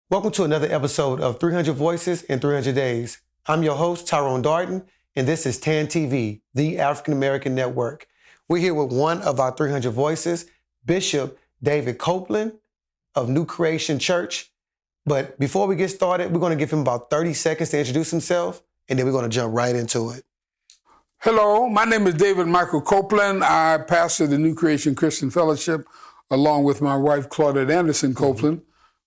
Welcome to another episode of 300 Voices in 300 Days. I'm your host, Tyrone Darden, and this is TAN TV, the African American Network. We're here with one of our 300 Voices, Bishop David Copeland of New Creation Church. But before we get started, we're going to give him about 30 seconds to introduce himself, and then we're going to jump right into it. Hello, my name is David Michael Copeland. I pastor the New Creation Christian Fellowship along with my wife, Claudette Anderson Copeland.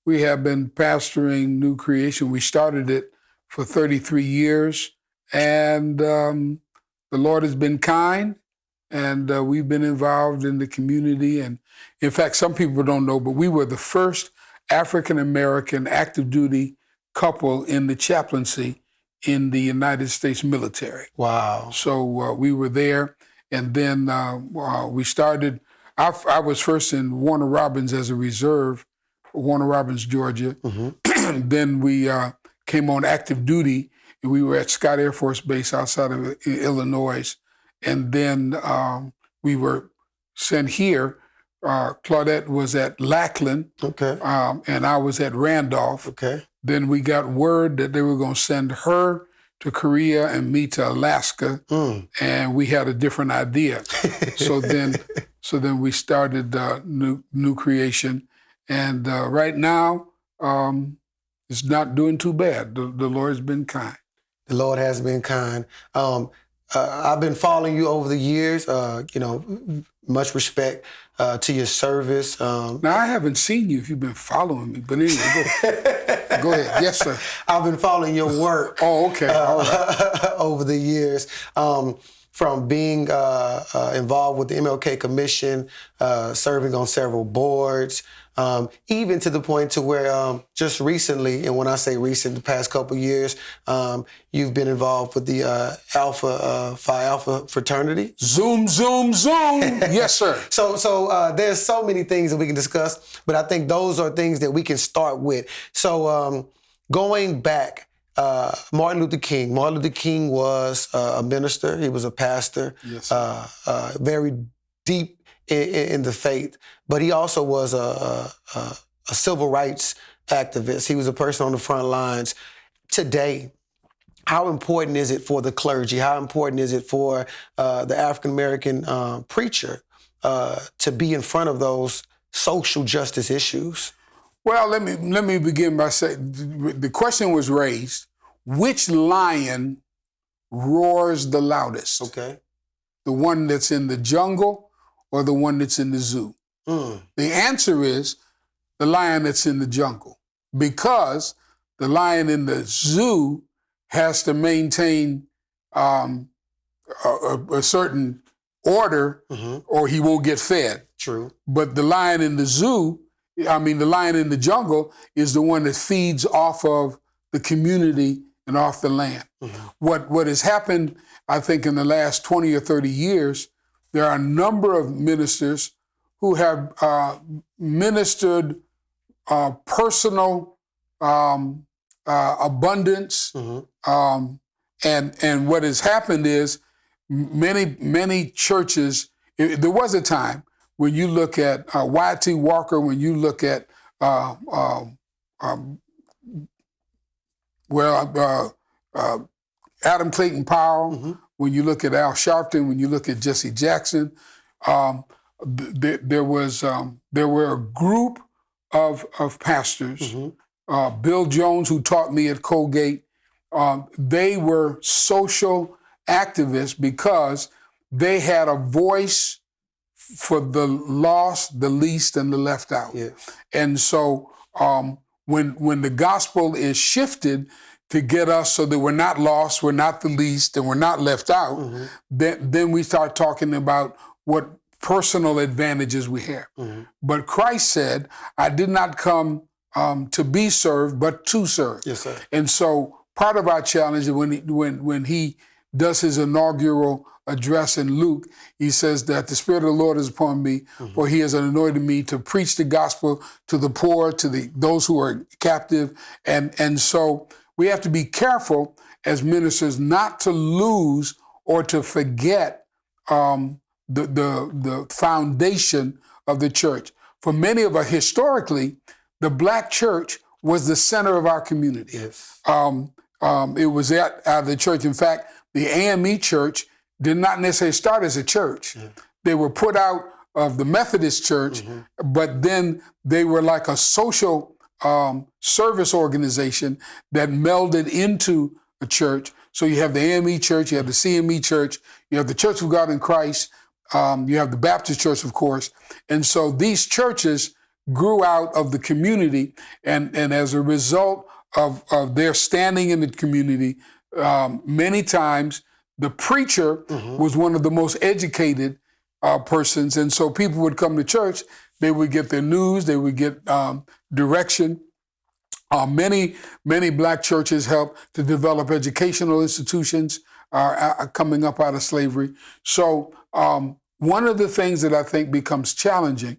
We have been pastoring New Creation. We started it for 33 years, and the Lord has been kind, and we've been involved in the community. And in fact, some people don't know, but we were the first African-American active duty couple in the chaplaincy in the United States military. Wow. So we were there, and then we started, I was first in Warner Robins as a reserve, Warner Robins, Georgia. Then we came on active duty, and we were at Scott Air Force Base outside of Illinois. And then we were sent here. Claudette was at Lackland, and I was at Randolph. Then we got word that they were going to send her to Korea and me to Alaska, and we had a different idea. So then we started New Creation. And right now, it's not doing too bad. The Lord has been kind. The Lord has been kind. I've been following you over the years. Much respect to your service. Now, I haven't seen you if you've been following me, but anyway, go ahead. Yes, sir. I've been following your work. Oh, okay. All right. Over the years. From being involved with the MLK Commission, serving on several boards, even to the point to where just recently, and when I say recent, the past couple of years, you've been involved with the Phi Alpha fraternity. Zoom, zoom, zoom. Yes, sir. So there's so many things that we can discuss, but I think those are things that we can start with. So going back, Martin Luther King. Martin Luther King was a minister. He was a pastor, yes, very deep in the faith. But he also was a civil rights activist. He was a person on the front lines. Today, how important is it for the clergy? How important is it for the African-American preacher to be in front of those social justice issues? Well, let me begin by saying, the question was raised, which lion roars the loudest? Okay. The one that's in the jungle or the one that's in the zoo? The answer is the lion that's in the jungle, because the lion in the zoo has to maintain a certain order, or he won't get fed. True. But the lion in the zoo, the lion in the jungle is the one that feeds off of the community and off the land. What has happened, I think, in the last 20 or 30 years, there are a number of ministers who have ministered personal abundance. And what has happened is many churches, there was a time when you look at Y.T. Walker, when you look at Adam Clayton Powell, when you look at Al Sharpton, when you look at Jesse Jackson, there were a group of pastors. Bill Jones, who taught me at Colgate, they were social activists because they had a voice for the lost, the least, and the left out. Yeah. And so when the gospel is shifted to get us so that we're not lost, we're not the least, and we're not left out, then we start talking about what personal advantages we have. But Christ said, I did not come to be served, but to serve. Yes, sir. And so part of our challenge is when he does his inaugural address in Luke, he says that the Spirit of the Lord is upon me, for he has anointed me to preach the gospel to the poor, to those who are captive. And so we have to be careful as ministers not to lose or to forget the foundation of the church. For many of us, historically, the black church was the center of our community. Yes. It was at the church. In fact, the AME church did not necessarily start as a church. Yeah. They were put out of the Methodist church, but then they were like a social service organization that melded into a church. So you have the AME church, you have the CME church, you have the Church of God in Christ, you have the Baptist church, of course. And so these churches grew out of the community, and as a result of their standing in the community, many times the preacher was one of the most educated persons. And so people would come to church, they would get their news, they would get direction. Many black churches help to develop educational institutions coming up out of slavery. So one of the things that I think becomes challenging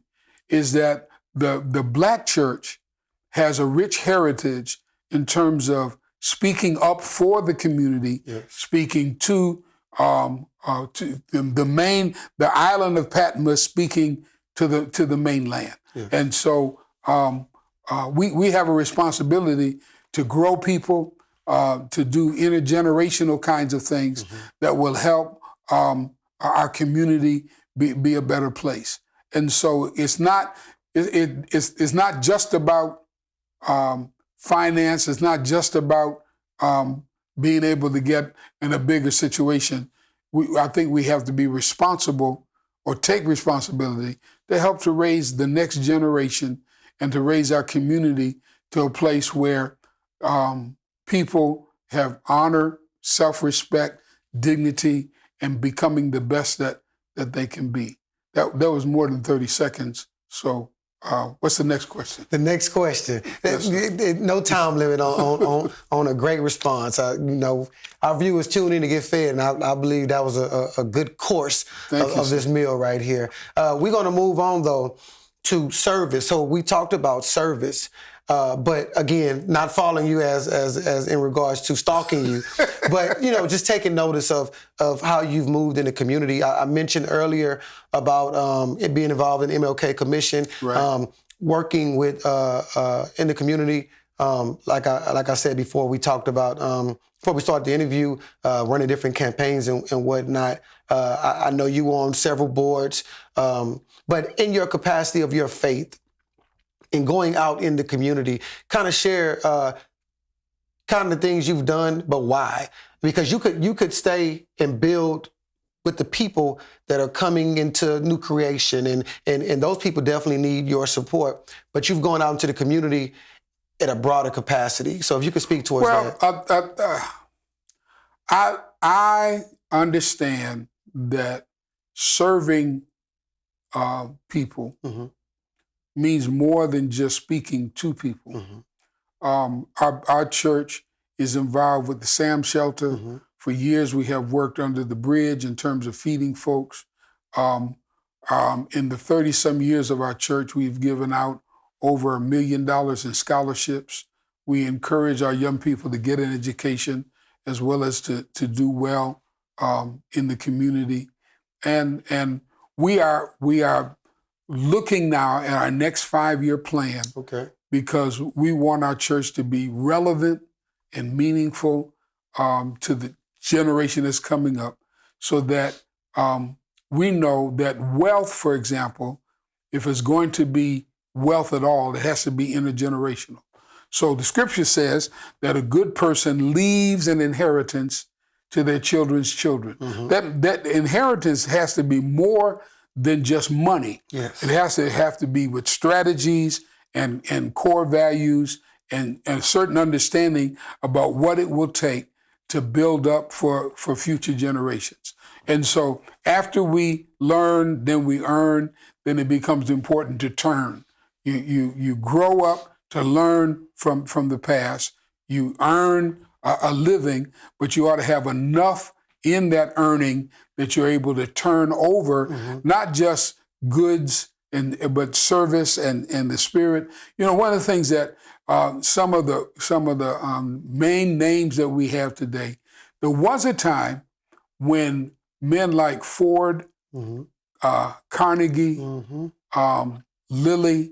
is that the black church has a rich heritage in terms of speaking up for the community, yes. Speaking to the island of Patmos, speaking to the mainland. Yes. And so we have a responsibility to grow people, to do intergenerational kinds of things that will help our community be a better place. And so it's not just about finance. It's not just about being able to get in a bigger situation. I think we have to be responsible or take responsibility to help to raise the next generation and to raise our community to a place where people have honor, self-respect, dignity, and becoming the best that they can be. That was more than 30 seconds. So what's the next question? The next question. Yes, no time limit on a great response. Our viewers tune in to get fed, and I believe that was a good course of this meal right here. We're going to move on, though, to service. So we talked about service, but again, not following you as in regards to stalking you, but just taking notice of how you've moved in the community. I mentioned earlier about it being involved in the MLK Commission, right. Working with in the community. Like I said before, we talked about before we started the interview, running different campaigns and whatnot. I know you were on several boards, but in your capacity of your faith, in going out in the community, kind of share kind of the things you've done, but why? Because you could stay and build with the people that are coming into new creation, and those people definitely need your support. But you've gone out into the community at a broader capacity. So if you could speak towards that. I understand that serving people means more than just speaking to people. Our church is involved with the SAM shelter. For years, we have worked under the bridge in terms of feeding folks. In the 30-some years of our church, we've given out over $1 million in scholarships. We encourage our young people to get an education as well as to do well in the community. And we are looking now at our next 5-year plan, because we want our church to be relevant and meaningful to the generation that's coming up, so that we know that wealth, for example, if it's going to be wealth at all, it has to be intergenerational. So the scripture says that a good person leaves an inheritance to their children's children. That inheritance has to be more than just money. Yes. It has to have to be with strategies and core values and a certain understanding about what it will take to build up for future generations. And so after we learn, then we earn, then it becomes important to turn. You grow up to learn from the past. You earn a living, but you ought to have enough in that earning that you're able to turn over, not just goods but service and the spirit. One of the things that some of the main names that we have today, there was a time when men like Ford, Carnegie, Lilly,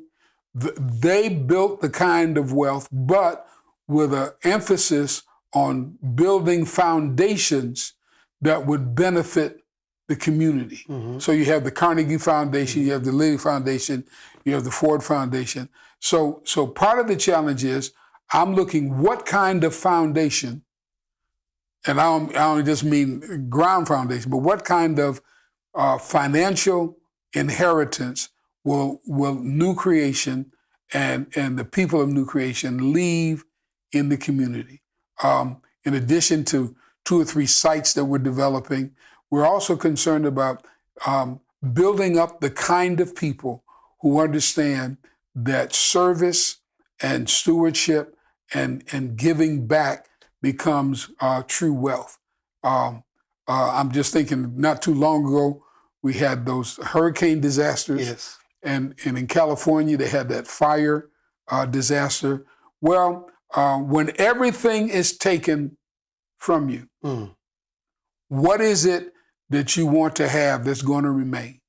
they built the kind of wealth, but with an emphasis on building foundations that would benefit the community. So you have the Carnegie Foundation, you have the Liddy Foundation, you have the Ford Foundation. So part of the challenge is I'm looking what kind of foundation, and I don't just mean ground foundation, but what kind of financial inheritance will New Creation and the people of New Creation leave in the community. In addition to 2 or 3 sites that we're developing, we're also concerned about building up the kind of people who understand that service and stewardship and giving back becomes true wealth. I'm just thinking not too long ago, we had those hurricane disasters. Yes. And in California, they had that fire disaster. Well, when everything is taken from you, what is it that you want to have that's going to remain?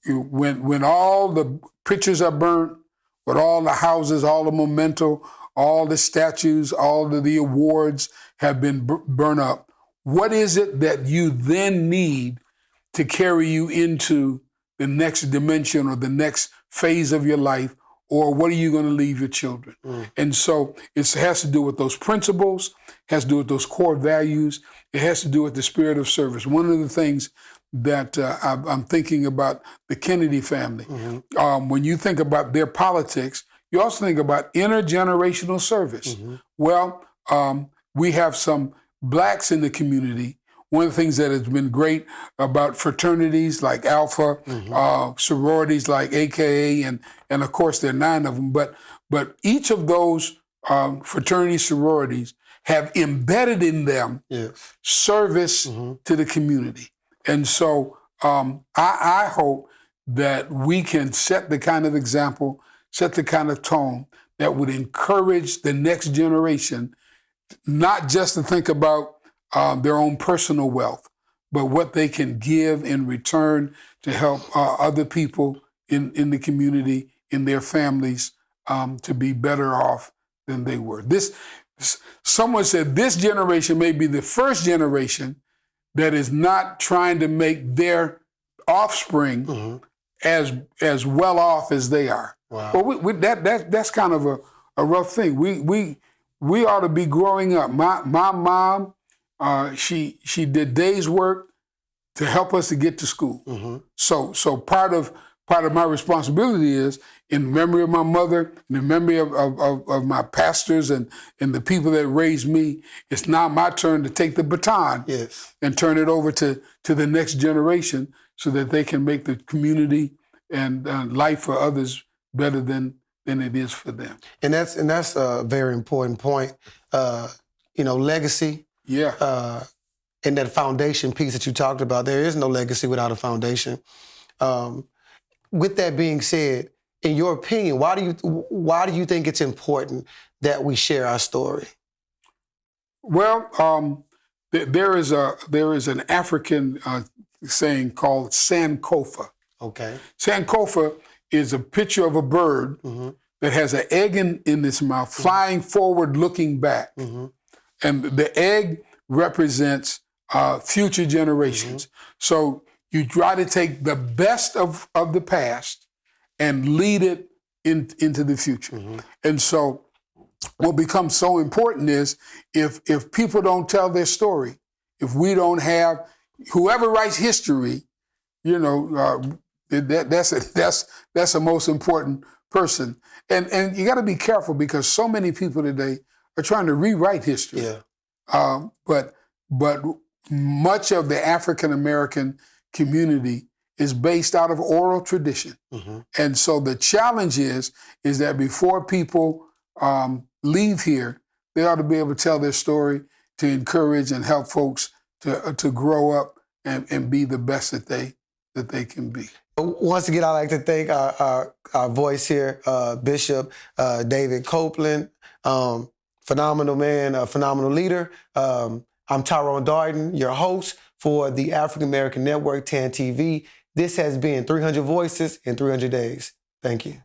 When all the pictures are burnt, with all the houses, all the memento, all the statues, all of the awards have been burned up, what is it that you then need to carry you into the next dimension or the next phase of your life? Or what are you going to leave your children? And so it has to do with those principles, has to do with those core values. It has to do with the spirit of service. One of the things that I'm thinking about the Kennedy family, when you think about their politics, you also think about intergenerational service. Well, we have some blacks in the community. One of the things that has been great about fraternities like Alpha, sororities like AKA, and of course there are 9 of them, but each of those fraternities, sororities have embedded in them service to the community. And so I hope that we can set the kind of example, set the kind of tone that would encourage the next generation, not just to think about their own personal wealth, but what they can give in return to help other people in the community, in their families, to be better off than they were. Someone said this generation may be the first generation that is not trying to make their offspring as well off as they are. Wow. Well, that's kind of a rough thing. We ought to be growing up. My mom, she did days work to help us to get to school. So part of my responsibility is, in memory of my mother, in the memory of my pastors and the people that raised me, it's now my turn to take the baton and turn it over to the next generation so that they can make the community and life for others better than it is for them. And that's a very important point. Legacy. Yeah. And that foundation piece that you talked about, there is no legacy without a foundation. With that being said, in your opinion, why do you think it's important that we share our story? Well, there is an African saying called Sankofa. Okay. Sankofa is a picture of a bird that has an egg in its mouth, flying forward, looking back. And the egg represents future generations. So you try to take the best of the past and lead it into the future. And so what becomes so important is if people don't tell their story, if we don't have, whoever writes history, that's the most important person. And you got to be careful because so many people today are trying to rewrite history. Yeah. But much of the African American community is based out of oral tradition. And so the challenge is that before people leave here, they ought to be able to tell their story to encourage and help folks to grow up and be the best that they can be. Once again, I'd like to thank our voice here, Bishop David Copeland. Phenomenal man, a phenomenal leader. I'm Tyrone Darden, your host for the African American Network, TAN TV. This has been 300 Voices in 300 Days. Thank you.